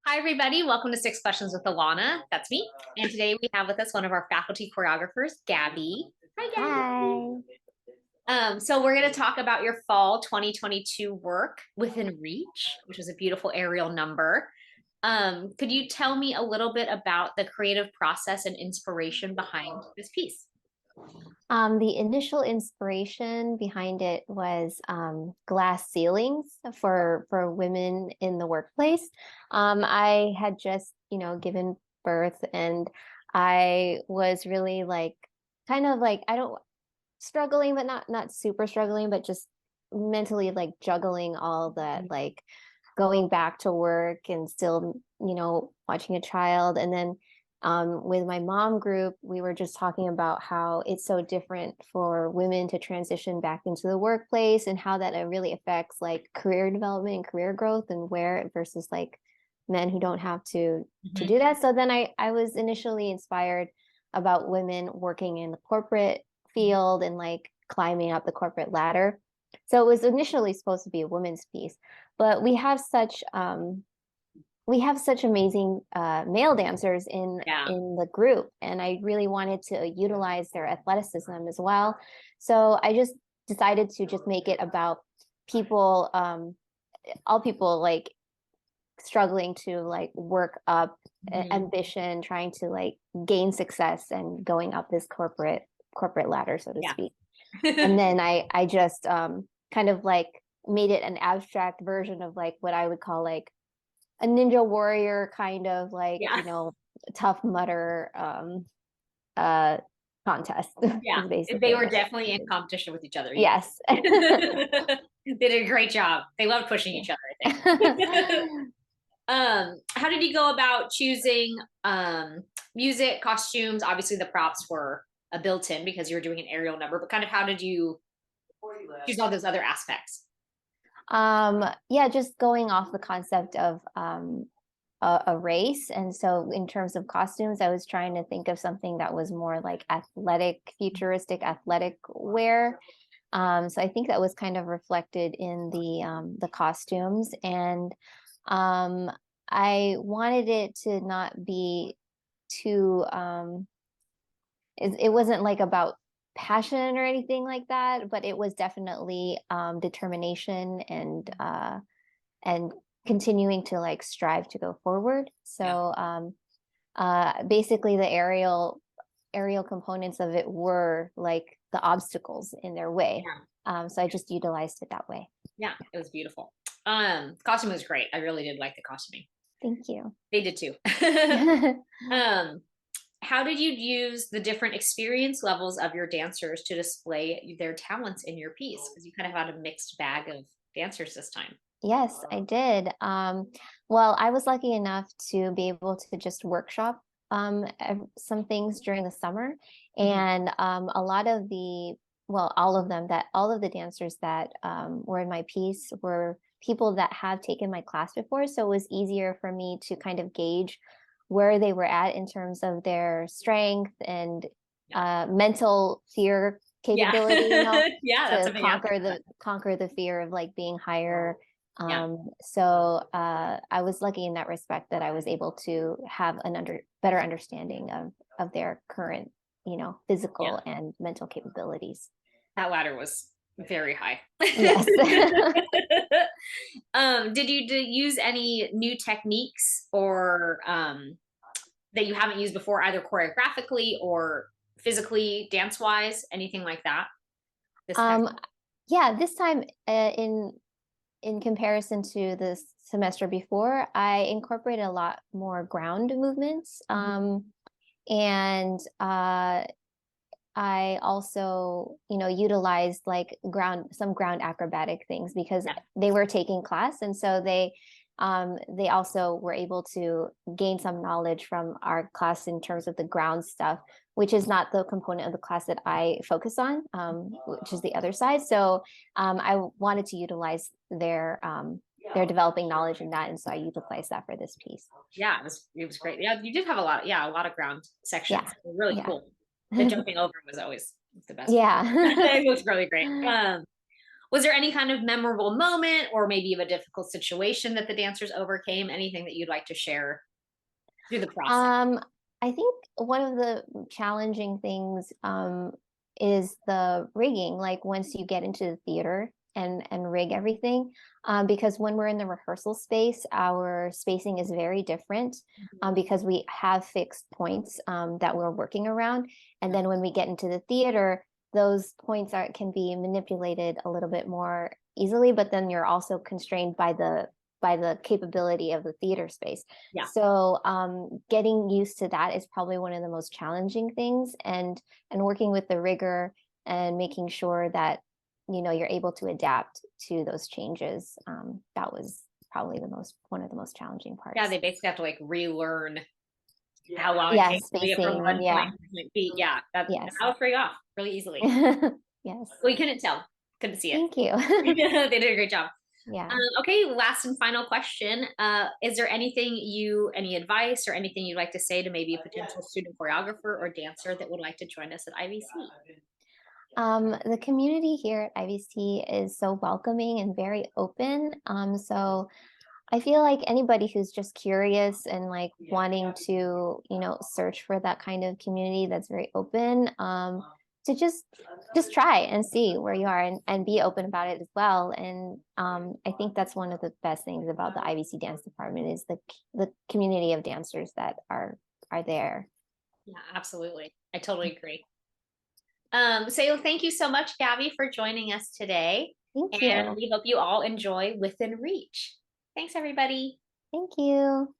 Hi, everybody. Welcome to Six Questions with Alana. That's me. And today we have with us one of our faculty choreographers, Gabby. Hi, Gabby. Hi. So we're going to talk about your fall 2022 work, Within Reach, which was a beautiful aerial number. Could you tell me a little bit about the creative process and inspiration behind this piece? The initial inspiration behind it was glass ceilings for women in the workplace. I had just, given birth, and I was really like kind of like I don't struggling, but not super struggling, but just mentally like juggling all that, like going back to work and still, watching a child. And then with my mom group, we were just talking about how it's so different for women to transition back into the workplace and how that really affects like career development and career growth, and where versus like men who don't have to Mhm. do that. So then I was initially inspired about women working in the corporate field and like climbing up the corporate ladder. So it was initially supposed to be a women's piece, but we have such amazing male dancers Yeah. in the group, and I really wanted to utilize their athleticism as well. So I just decided to just make it about people, all people like struggling to like work up Mhm. ambition, trying to like gain success and going up this corporate ladder, so to Yeah. speak. And then I just kind of like made it an abstract version of like what I would call like a ninja warrior kind of like, Yeah. tough mutter uh contest Yeah. is They basically were what definitely in it is. competition with each other. Yeah. Yes. They did a great job. They loved pushing each other, I think. How did you go about choosing music, costumes? Obviously, the props were a built-in because you were doing an aerial number, but kind of how did you choose all those other aspects? Yeah, just going off the concept of a race. And so in terms of costumes, I was trying to think of something that was more like athletic, futuristic athletic wear. So I think that was kind of reflected in the costumes. And um I wanted it to not be too it wasn't like about passion or anything like that, but it was definitely determination and continuing to like strive to go forward. Yeah. So basically the aerial components of it were like the obstacles in their way. Yeah. So I just utilized it that way. Yeah. It was beautiful. Costume was great. I really did like the costuming. Thank you. They did too. um, how did you use the different experience levels of your dancers to display their talents in your piece? Because you kind of had a mixed bag of dancers this time. Yes, I did. Well, I was lucky enough to be able to just workshop some things during the summer, Mhm. and a lot of all of the dancers that were in my piece were people that have taken my class before, so it was easier for me to kind of gauge where they were at in terms of their strength and Yeah. mental fear Yeah. capability, Yeah. That's to a big aspect of it. conquer the fear of like being higher. Yeah. So I was lucky in that respect that I was able to have better understanding of their current, Yeah. physical and mental capabilities. That ladder was very high. Yes. Did you use any new techniques or that you haven't used before, either choreographically or physically, dance wise, anything like that this past? um, yeah, this time in comparison to the semester before, I incorporated a lot more ground movements. Mhm. And I also, utilized like some ground acrobatic things because Yeah. they were taking class, and so they also were able to gain some knowledge from our class in terms of the ground stuff, which is not the component of the class that I focus on, which is the other side. So I wanted to utilize their developing knowledge in that, and so I utilized that for this piece. Yeah, it was great. Yeah, you did have a lot of ground sections. Yeah, Really yeah, cool. The jumping over was always the best. yeah. It was really great. Was there any kind of memorable moment or maybe a difficult situation that the dancers overcame? Anything that you'd like to share through the process? I think one of the challenging things is the rigging, like once you get into the theater and rig everything, because when we're in the rehearsal space, our spacing is very different because we have fixed points that we're working around. And then when we get into the theater, those points can be manipulated a little bit more easily, but then you're also constrained by the capability of the theater space. Yeah. So getting used to that is probably one of the most challenging things, and working with the rigger and making sure that you're able to adapt to those changes. That was probably one of the most challenging parts. Yeah, they basically have to like relearn how long it Yeah, takes to get from spacing. one Yeah. point to point B. Yeah, that Yes. will break off really easily. Yes. Well, you couldn't tell. Couldn't see it. Thank you. They did a great job. Yeah. Okay, last and final question. Is there any advice or anything you'd like to say to maybe a potential student choreographer or dancer that would like to join us at IVC? The community here at IVC is so welcoming and very open. So I feel like anybody who's just curious and like wanting to, search for that kind of community that's very open, to just try and see where you are, and be open about it as well. And I think that's one of the best things about the IVC dance department is the community of dancers that are there. Yeah, absolutely. I totally agree. So thank you so much, Gabby, for joining us today. Thank And you. we hope you all enjoy Within Reach. Thanks, everybody. Thank you.